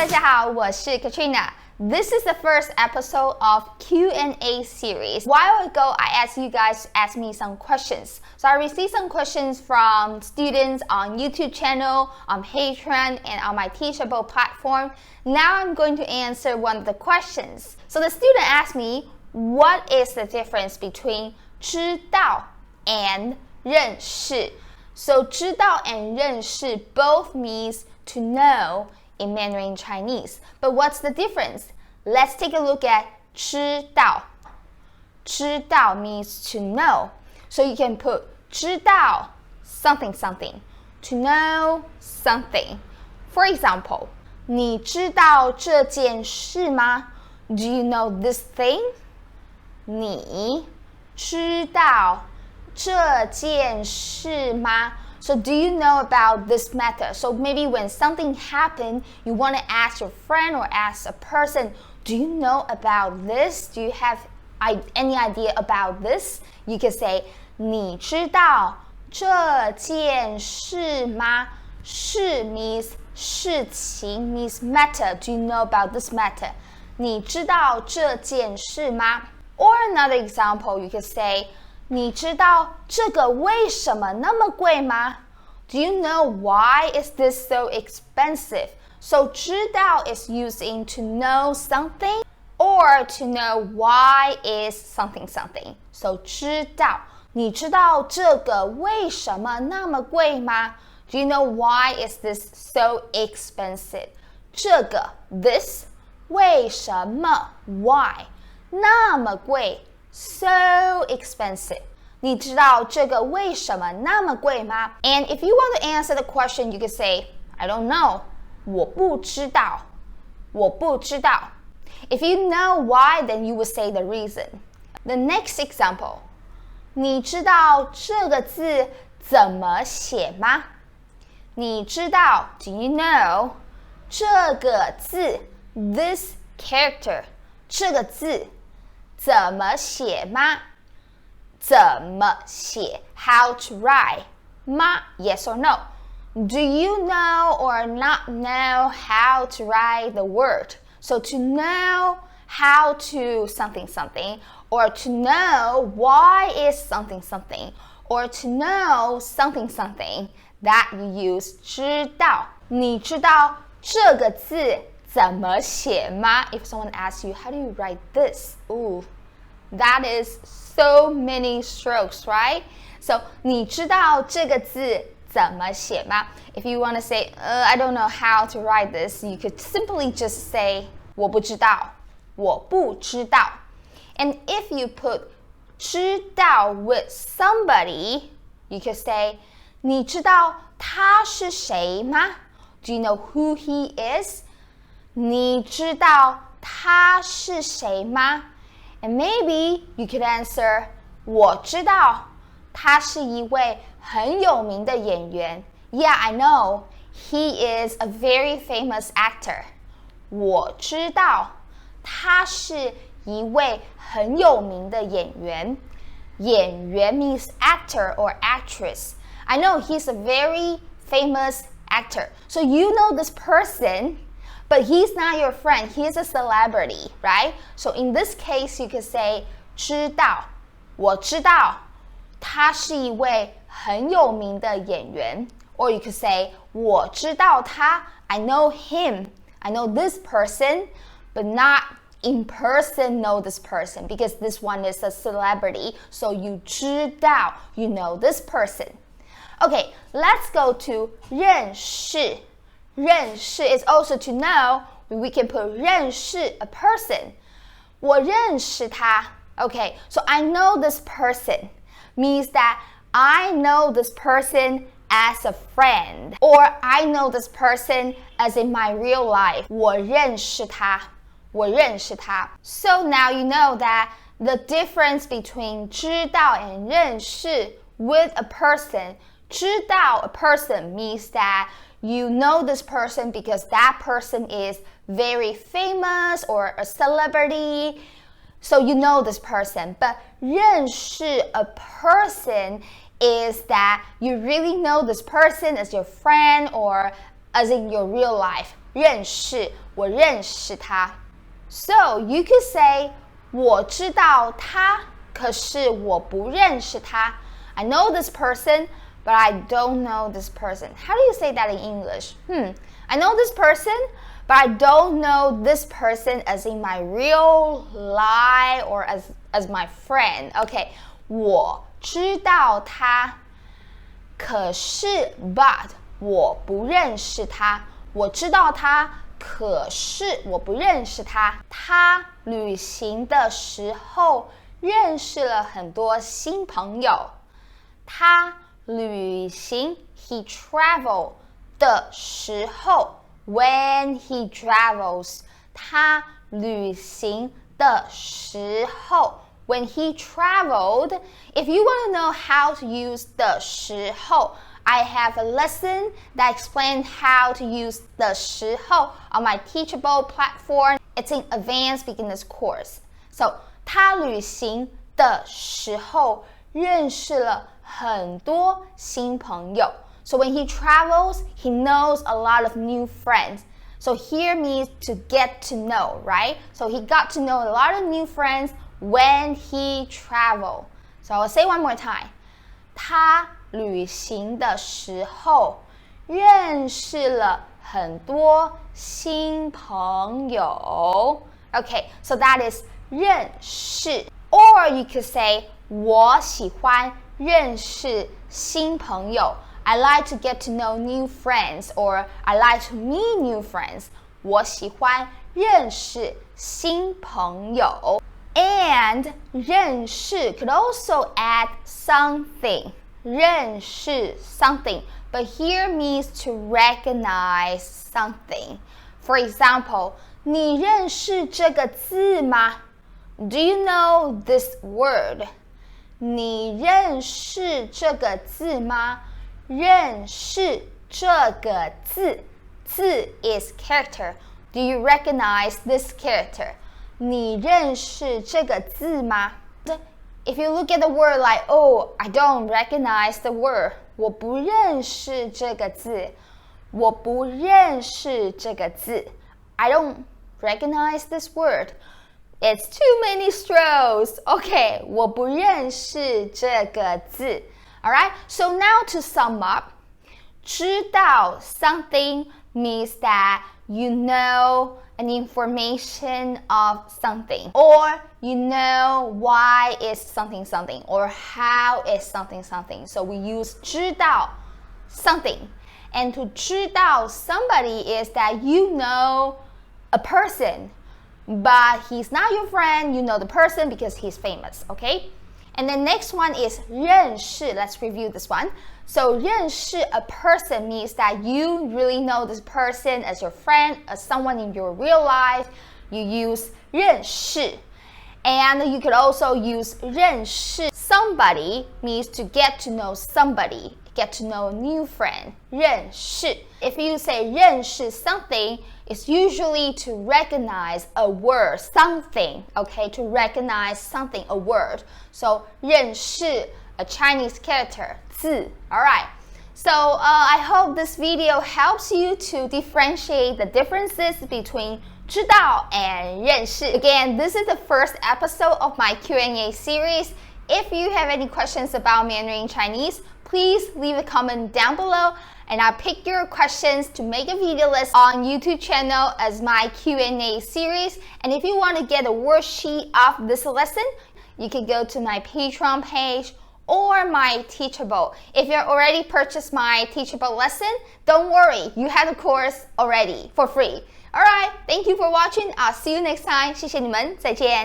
大家好，我是 Katrina. This is the first episode of Q&A series. A while ago, I asked you guys to ask me some questions. So I received some questions from students on YouTube channel, on Patreon, and on my Teachable platform. Now I'm going to answer one of the questions. So the student asked me, what is the difference between 知道 and 认识? So 知道 and 认识 both means to know in Mandarin Chinese. But what's the difference? Let's take a look at 知道. 知道 means to know. So you can put 知道 something something, to know something. For example, 你知道这件事吗? Do you know this thing? 你知道这件事吗? So do you know about this matter? So maybe when something happened, you want to ask your friend or ask a person, do you know about this? Do you have any idea about this? You can say, 你知道这件事吗? 事 means 事情 means matter. Do you know about this matter? 你知道这件事吗? Or another example, you could say, 你知道这个为什么那么贵吗? Do you know why is this so expensive? So 知道 is using to know something or to know why is something something. So 知道，你知道这个为什么那么贵吗? Do you know why is this so expensive? 这个 this 为什么 why 那么贵 so expensive. 你知道这个为什么那么贵吗? And if you want to answer the question, you can say, I don't know. 我不知道。我不知道。If you know why, then you would say the reason. The next example. 你知道这个字怎么写吗? 你知道 do you know 这个字 this character 这个字怎么写吗? 怎么写 how to write 吗? Yes or no? Do you know or not know how to write the word? So to know how to something something, or to know why is something something, or to know something something, that you use 知道。你知道这个字怎么写吗? If someone asks you, how do you write this? Ooh, that is so many strokes, right? So 你知道这个字怎么写吗? If you want to say, I don't know how to write this, you could simply just say, 我不知道，我不知道。And if you put 知道 with somebody, you could say, 你知道他是谁吗? Do you know who he is? 你知道他是谁吗? And maybe you could answer, 我知道他是一位很有名的演员。Yeah, I know. He is a very famous actor. 我知道他是一位很有名的演员。演员 means actor or actress. I know he's a very famous actor. So you know this person, but he's not your friend. He's a celebrity, right? So in this case, you could say 知道，我知道他是一位很有名的演员。Or you could say 我知道他 I know him. I know this person, but not in person know this person because this one is a celebrity. So you 知道, you know this person. Okay, let's go to 认识。认识 is also to know. We can put 认识 a person. 我认识他. Okay, so I know this person means that I know this person as a friend, or I know this person as in my real life. 我认识他，我认识他。So now you know that the difference between 知道 and 认识 with a person. 知道 a person means that you know this person because that person is very famous or a celebrity. So you know this person. But 认识 a person is that you really know this person as your friend or as in your real life. 认识，我认识他。So you could say 我知道他，可是我不认识他。I know this person, but I don't know this person. How do you say that in English? I know this person, but I don't know this person as in my real life or as my friend. Okay, 我知道他，可是 but 我不认识他。我知道他，可是我不认识他。他旅行的时候认识了很多新朋友。他旅行 he travel 的时候 when he travels 他旅行的时候 when he traveled. If you want to know how to use 的时候, I have a lesson that explains how to use 的时候 on my Teachable platform. It's an advanced beginner's course. So 他旅行的时候认识了很多新朋友。So when he travels, he knows a lot of new friends. So here means to get to know, right? So he got to know a lot of new friends when he traveled. So I'll say one more time. 他旅行的时候认识了很多新朋友。Okay, so that is 认识。Or you could say 我喜欢认识新朋友。I like to get to know new friends or I like to meet new friends. 我喜欢认识新朋友。And 认识 could also add something. 认识 something, but here means to recognize something. For example, 你认识这个字吗？ Do you know this word? 你认识这个字吗？认识这个字，字 is character. Do you recognize this character? 你认识这个字吗？ If you look at the word like, oh, I don't recognize the word. 我不认识这个字。我不认识这个字。I don't recognize this word. It's too many strokes. Okay, 我不认识这个字。Alright, so now to sum up, 知道 something means that you know an information of something, or you know why is something something, or how is something something. So we use 知道 something. And to 知道 somebody is that you know a person, but he's not your friend, you know the person because he's famous, okay? And the next one is 认识. Let's review this one. So 认识 a person means that you really know this person as your friend, as someone in your real life. You use 认识. And you could also use 认识 somebody means to get to know somebody, get to know a new friend. 认识. If you say 认识 something, it's usually to recognize a word, something, okay? To recognize something, a word. So 认识, a Chinese character, 字. Alright. So I hope this video helps you to differentiate the differences between 知道 and 认识. Again, this is the first episode of my Q&A series. If you have any questions about Mandarin Chinese, please leave a comment down below and I'll pick your questions to make a video list on YouTube channel as my Q&A series. And if you want to get a worksheet of this lesson, you can go to my Patreon page or my Teachable. If you already purchased my Teachable lesson, don't worry, you have the course already for free. Alright, thank you for watching. I'll see you next time. 谢谢你们，再见。